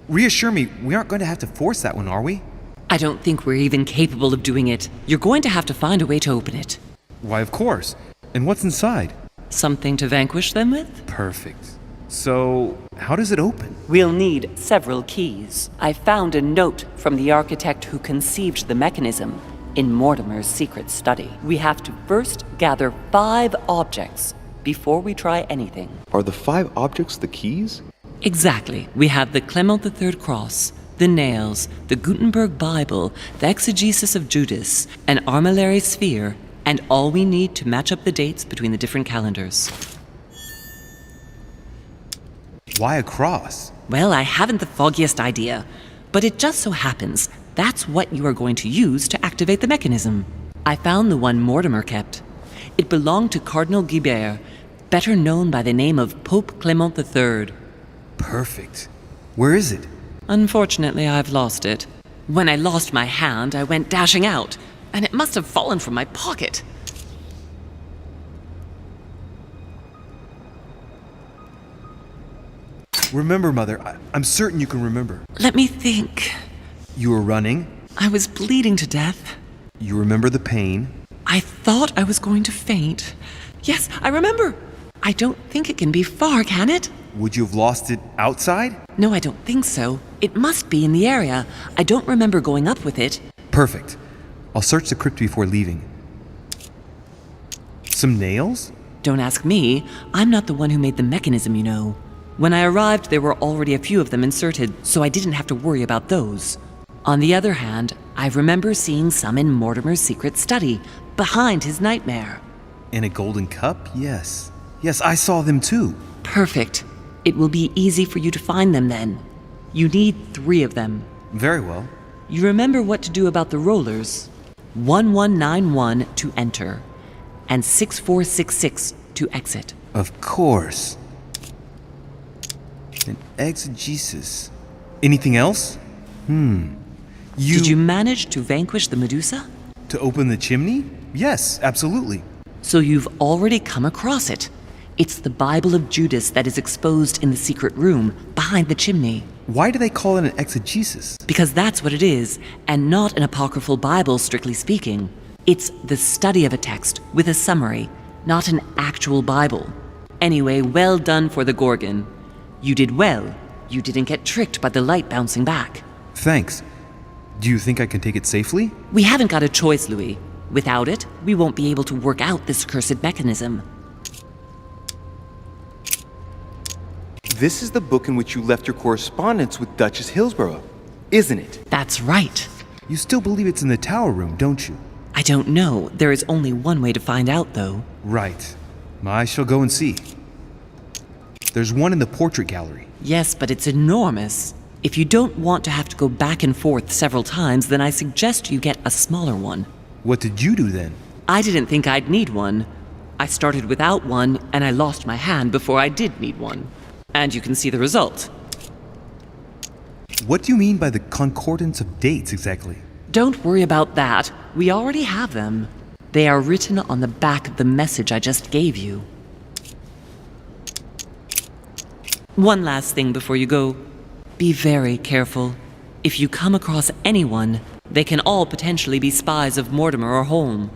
Reassure me, we aren't going to have to force that one, are we? I don't think we're even capable of doing it. You're going to have to find a way to open it. Why, of course. And what's inside? Something to vanquish them with? Perfect. So, how does it open? We'll need several keys. I found a note from the architect who conceived the mechanism in Mortimer's secret study. We have to first gather 5 objects before we try anything. Are the 5 objects the keys? Exactly. We have the Clement III cross, the nails, the Gutenberg Bible, the exegesis of Judas, an armillary sphere, and all we need to match up the dates between the different calendars. Why a cross? Well, I haven't the foggiest idea, but it just so happens that's what you are going to use to activate the mechanism. I found the one Mortimer kept. It belonged to Cardinal Guibert, better known by the name of Pope Clement III. Perfect. Where is it? Unfortunately, I've lost it. When I lost my hand, I went dashing out, and it must have fallen from my pocket. Remember, Mother. I'm certain you can remember. Let me think. You were running. I was bleeding to death. You remember the pain. I thought I was going to faint. Yes, I remember. I don't think it can be far, can it? Would you have lost it outside? No, I don't think so. It must be in the area. I don't remember going up with it. Perfect. I'll search the crypt before leaving. Some nails? Don't ask me. I'm not the one who made the mechanism, you know. When I arrived, there were already a few of them inserted, so I didn't have to worry about those. On the other hand, I remember seeing some in Mortimer's secret study, behind his nightmare. In a golden cup? Yes. Yes, I saw them too. Perfect. It will be easy for you to find them then. You need 3 of them. Very well. You remember what to do about the rollers. 1191 to enter, and 6466 to exit. Of course. An exegesis. Anything else? Did you manage to vanquish the Medusa? To open the chimney? Yes, absolutely. So you've already come across it. It's the Bible of Judas that is exposed in the secret room behind the chimney. Why do they call it an exegesis? Because that's what it is, and not an apocryphal Bible, strictly speaking. It's the study of a text with a summary, not an actual Bible. Anyway, well done for the Gorgon. You did well. You didn't get tricked by the light bouncing back. Thanks. Do you think I can take it safely? We haven't got a choice, Louis. Without it, we won't be able to work out this cursed mechanism. This is the book in which you left your correspondence with Duchess Hillsborough, isn't it? That's right. You still believe it's in the tower room, don't you? I don't know. There is only one way to find out, though. Right. I shall go and see. There's one in the portrait gallery. Yes, but it's enormous. If you don't want to have to go back and forth several times, then I suggest you get a smaller one. What did you do then? I didn't think I'd need one. I started without one, and I lost my hand before I did need one. And you can see the result. What do you mean by the concordance of dates exactly? Don't worry about that. We already have them. They are written on the back of the message I just gave you. One last thing before you go. Be very careful. If you come across anyone, they can all potentially be spies of Mortimer or Holm.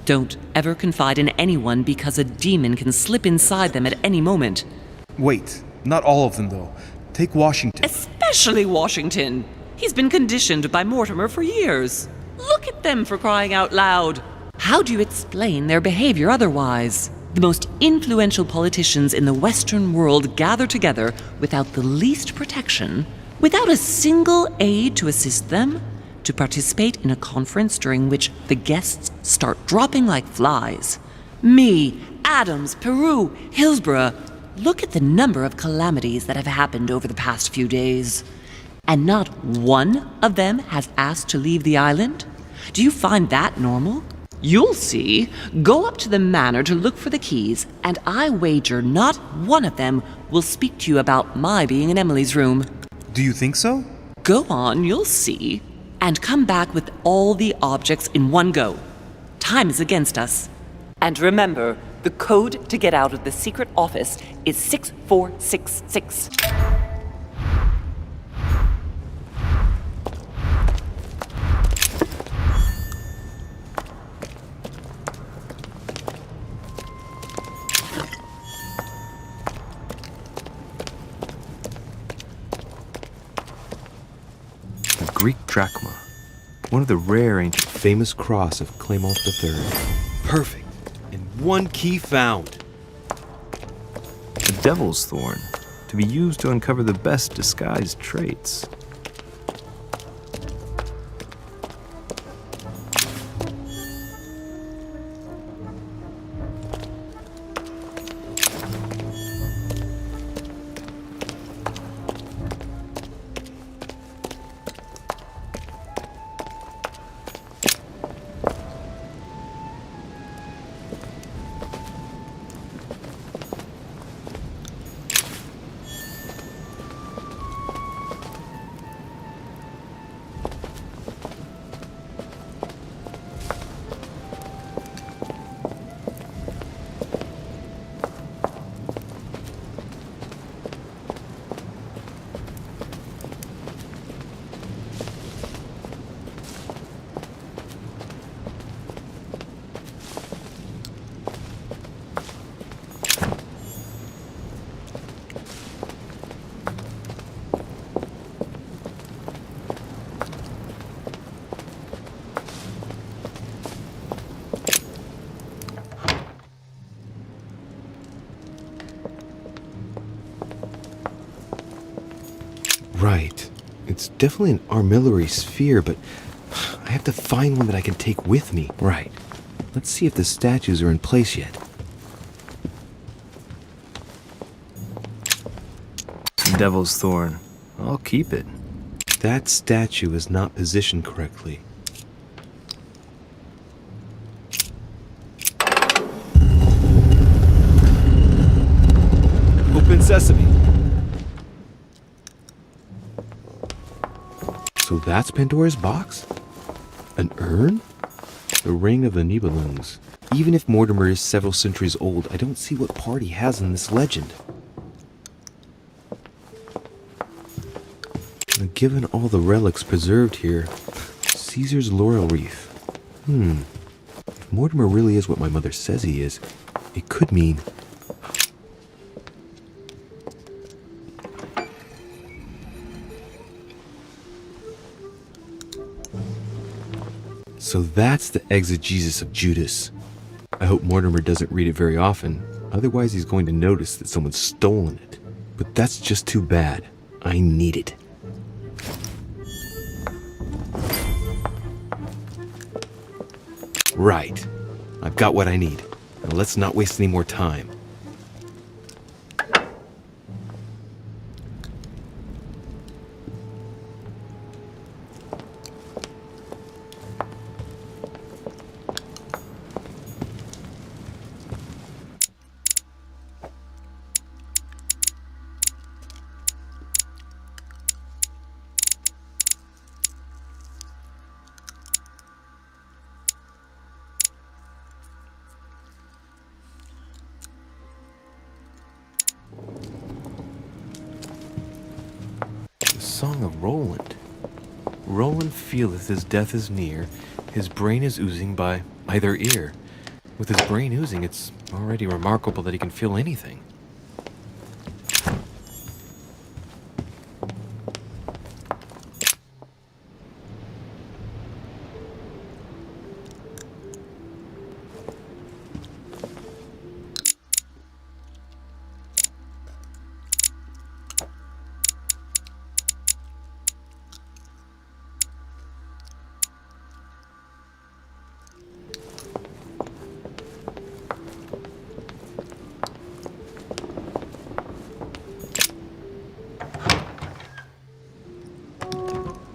Don't ever confide in anyone because a demon can slip inside them at any moment. Wait, not all of them though. Take Washington. Especially Washington. He's been conditioned by Mortimer for years. Look at them, for crying out loud. How do you explain their behavior otherwise? The most influential politicians in the Western world gather together without the least protection, without a single aid to assist them, to participate in a conference during which the guests start dropping like flies. Me, Adams, Peru, Hillsborough. Look at the number of calamities that have happened over the past few days. And not one of them has asked to leave the island? Do you find that normal? You'll see. Go up to the manor to look for the keys, and I wager not one of them will speak to you about my being in Emily's room. Do you think so? Go on, you'll see. And come back with all the objects in one go. Time is against us. And remember, the code to get out of the secret office is 6466. Greek drachma, one of the rare ancient famous cross of Clement III. Perfect. And one key found. The devil's thorn, to be used to uncover the best disguised traits. Right. It's definitely an armillary sphere, but I have to find one that I can take with me. Right. Let's see if the statues are in place yet. Devil's thorn. I'll keep it. That statue is not positioned correctly. Open sesame. So that's Pandora's box? An urn? The ring of the Nibelungs. Even if Mortimer is several centuries old, I don't see what part he has in this legend. Given all the relics preserved here, Caesar's laurel wreath. If Mortimer really is what my mother says he is, it could mean... So that's the exegesis of Judas. I hope Mortimer doesn't read it very often, otherwise he's going to notice that someone's stolen it. But that's just too bad. I need it. Right. I've got what I need. Now let's not waste any more time. Song of Roland. Roland feeleth his death is near, his brain is oozing by either ear. With his brain oozing, it's already remarkable that he can feel anything.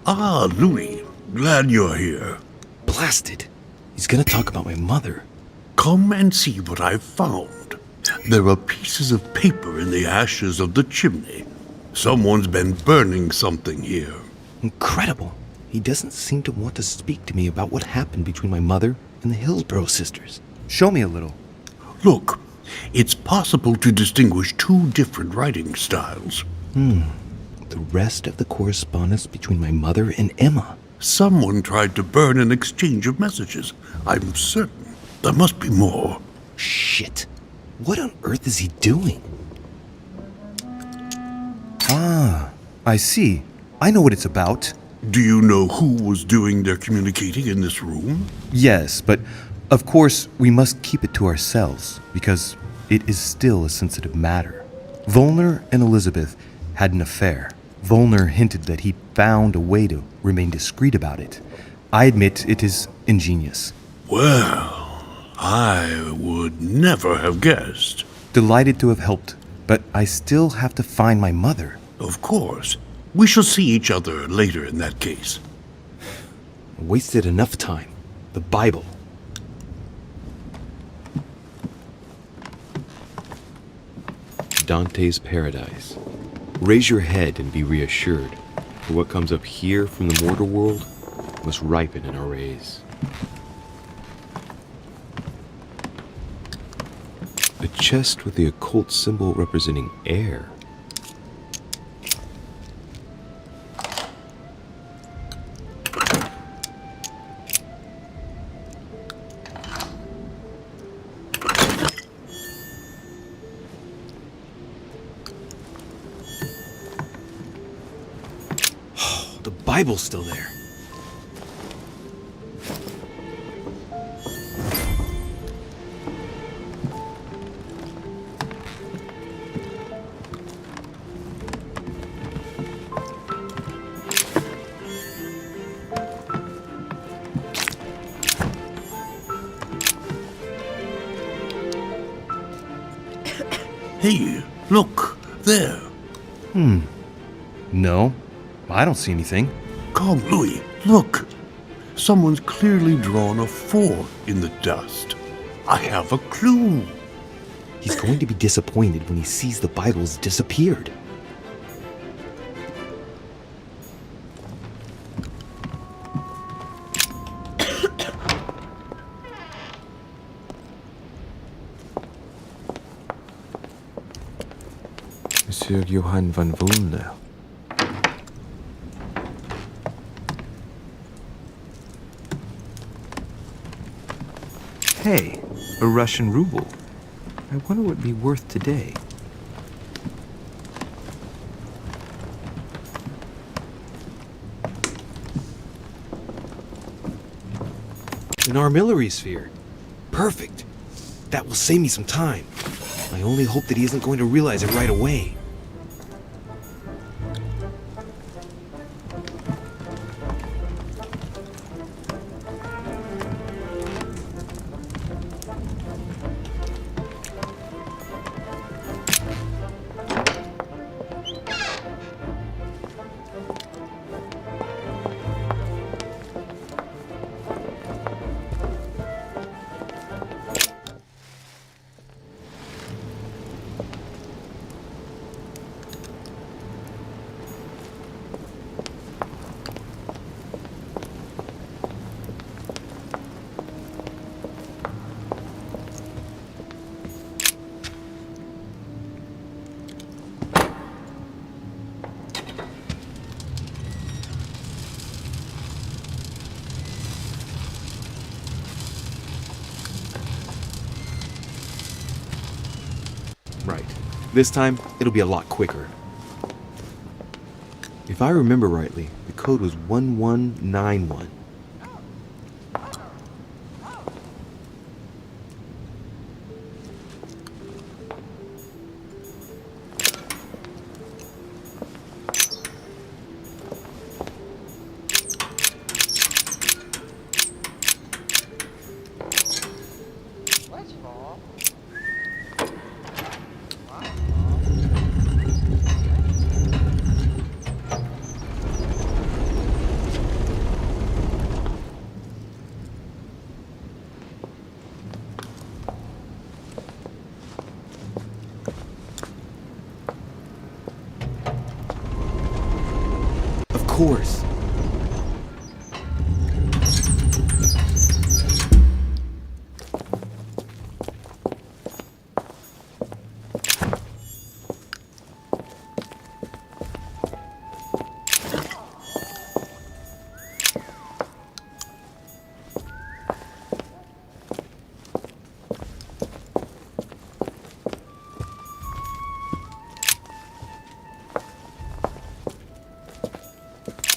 Ah, Louis. Glad you're here. Blasted. He's gonna talk about my mother. Come and see what I've found. There are pieces of paper in the ashes of the chimney. Someone's been burning something here. Incredible. He doesn't seem to want to speak to me about what happened between my mother and the Hillsborough sisters. Show me a little. Look, it's possible to distinguish two different writing styles. The rest of the correspondence between my mother and Emma. Someone tried to burn an exchange of messages. I'm certain. There must be more. Shit. What on earth is he doing? Ah, I see. I know what it's about. Do you know who was doing their communicating in this room? Yes, but of course we must keep it to ourselves because it is still a sensitive matter. Volner and Elizabeth had an affair. Volner hinted that he found a way to remain discreet about it. I admit it is ingenious. Well, I would never have guessed. Delighted to have helped, but I still have to find my mother. Of course. We shall see each other later in that case. Wasted enough time. The Bible. Dante's Paradise. Raise your head and be reassured, for what comes up here from the mortal world must ripen in our rays. A chest with the occult symbol representing air. The Bible's still there. Hey, look, there. No, I don't see anything. Come, Louis, look. Someone's clearly drawn a 4 in the dust. I have a clue. He's going to be disappointed when he sees the Bible's disappeared. Monsieur Johann van Volner. Hey, a Russian ruble. I wonder what it'd be worth today. An armillary sphere. Perfect. That will save me some time. I only hope that he isn't going to realize it right away. Right. This time, it'll be a lot quicker. If I remember rightly, the code was 1191. Of course.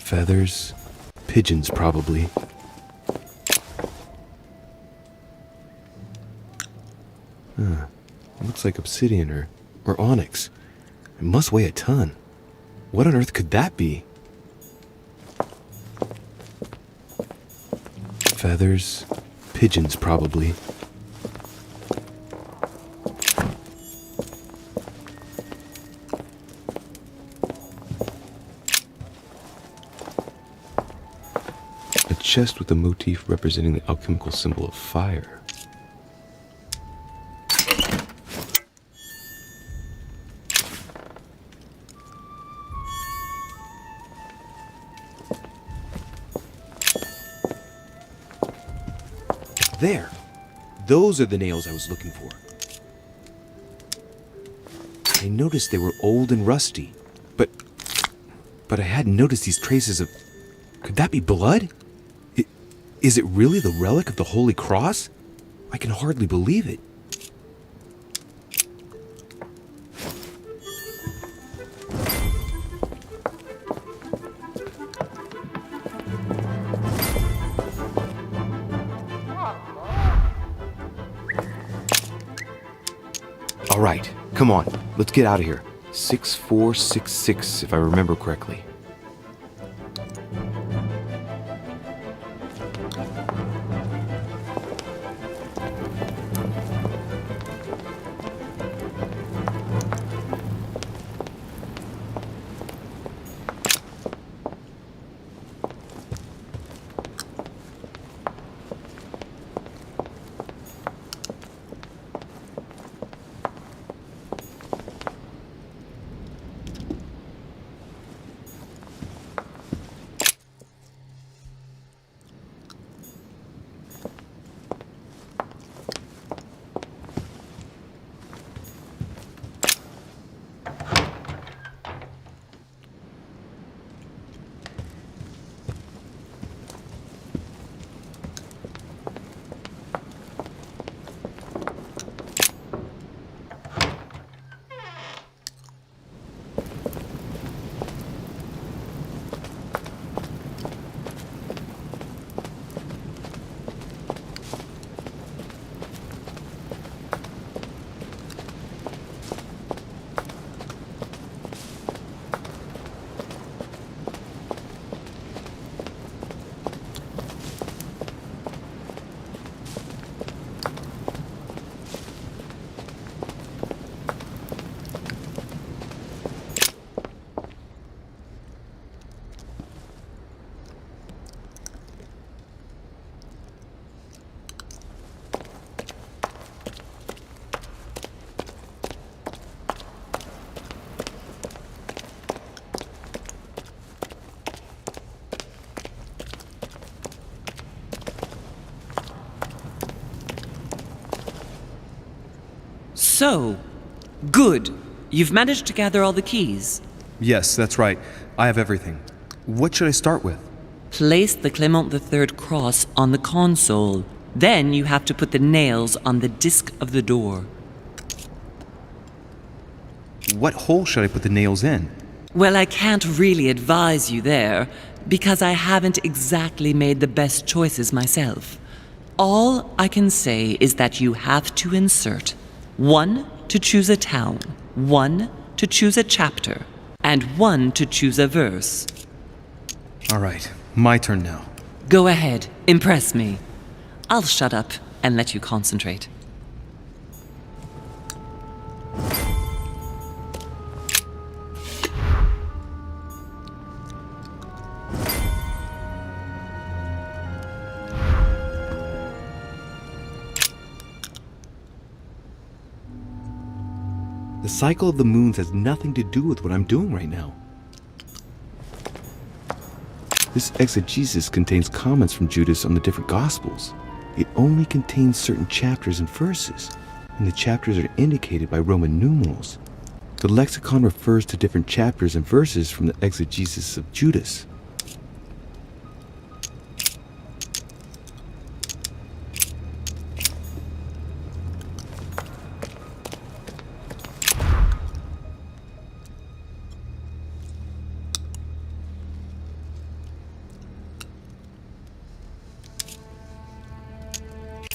Feathers Pigeons, probably. Looks like obsidian or onyx. It must weigh a ton. What on earth could that be? Feathers, pigeons, probably. A chest with a motif representing the alchemical symbol of fire. There! Those are the nails I was looking for. I noticed they were old and rusty, but I hadn't noticed these traces of... Could that be blood? Is it really the relic of the Holy Cross? I can hardly believe it. All right, come on, let's get out of here. 6466, if I remember correctly. So, good. You've managed to gather all the keys. Yes, that's right. I have everything. What should I start with? Place the Clement III cross on the console. Then you have to put the nails on the disc of the door. What hole should I put the nails in? Well, I can't really advise you there, because I haven't exactly made the best choices myself. All I can say is that you have to insert 1 to choose a town, 1 to choose a chapter, and 1 to choose a verse. All right, my turn now. Go ahead, impress me. I'll shut up and let you concentrate. The cycle of the moons has nothing to do with what I'm doing right now. This exegesis contains comments from Judas on the different Gospels. It only contains certain chapters and verses, and the chapters are indicated by Roman numerals. The lexicon refers to different chapters and verses from the exegesis of Judas.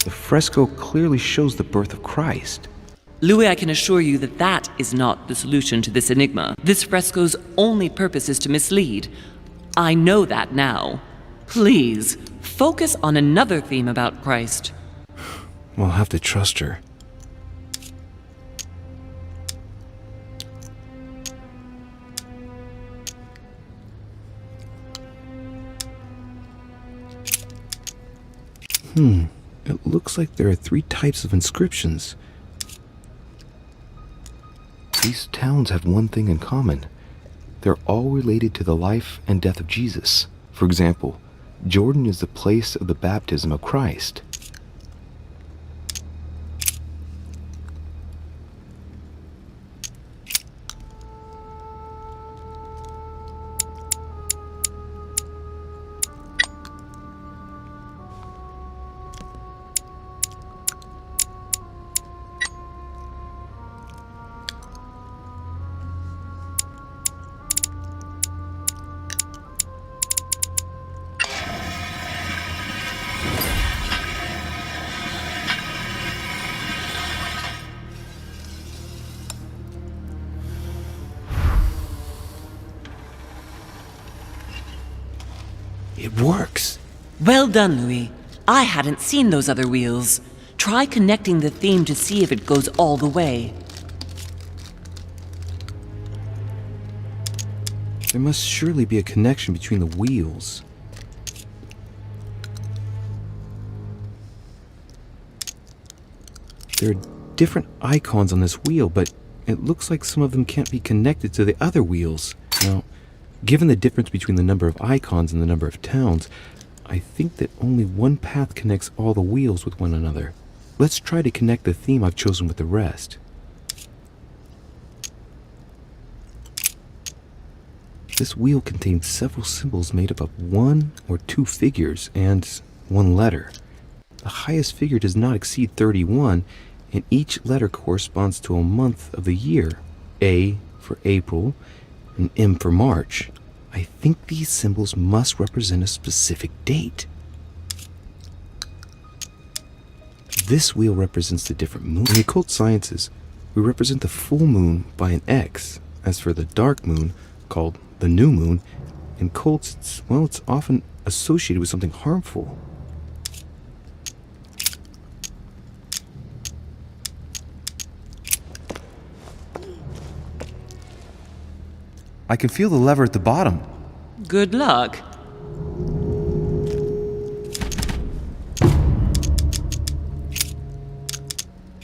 The fresco clearly shows the birth of Christ. Louis, I can assure you that that is not the solution to this enigma. This fresco's only purpose is to mislead. I know that now. Please, focus on another theme about Christ. We'll have to trust her. It looks like there are 3 types of inscriptions. These towns have one thing in common. They're all related to the life and death of Jesus. For example, Jordan is the place of the baptism of Christ. It works. Well done, Louis. I hadn't seen those other wheels. Try connecting the theme to see if it goes all the way. There must surely be a connection between the wheels. There are different icons on this wheel, but it looks like some of them can't be connected to the other wheels. Now, given the difference between the number of icons and the number of towns, I think that only one path connects all the wheels with one another. Let's try to connect the theme I've chosen with the rest. This wheel contains several symbols made up of 1 or 2 figures and 1 letter. The highest figure does not exceed 31, and each letter corresponds to a month of the year. A for April, and M for March. I think these symbols must represent a specific date. This wheel represents the different moons. In the occult sciences, we represent the full moon by an X. As for the dark moon, called the new moon, in cults, it's often associated with something harmful. I can feel the lever at the bottom. Good luck.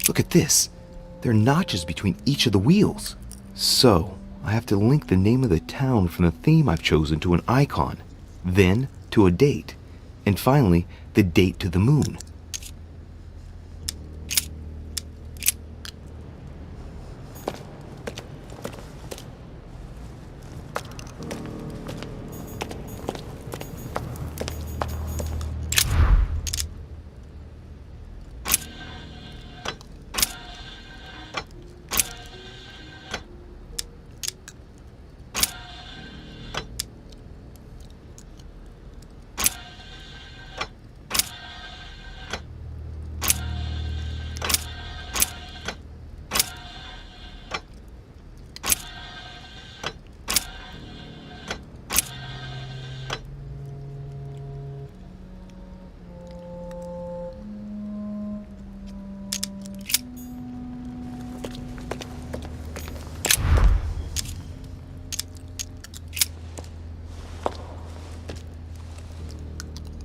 Look at this. There are notches between each of the wheels. So, I have to link the name of the town from the theme I've chosen to an icon, then to a date, and finally, the date to the moon.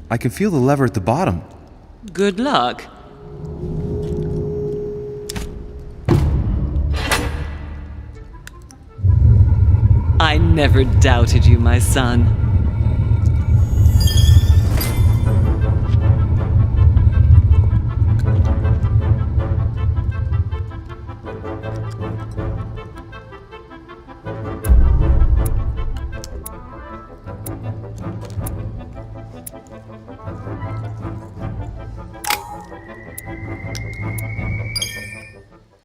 I can feel the lever at the bottom. Good luck. I never doubted you, my son.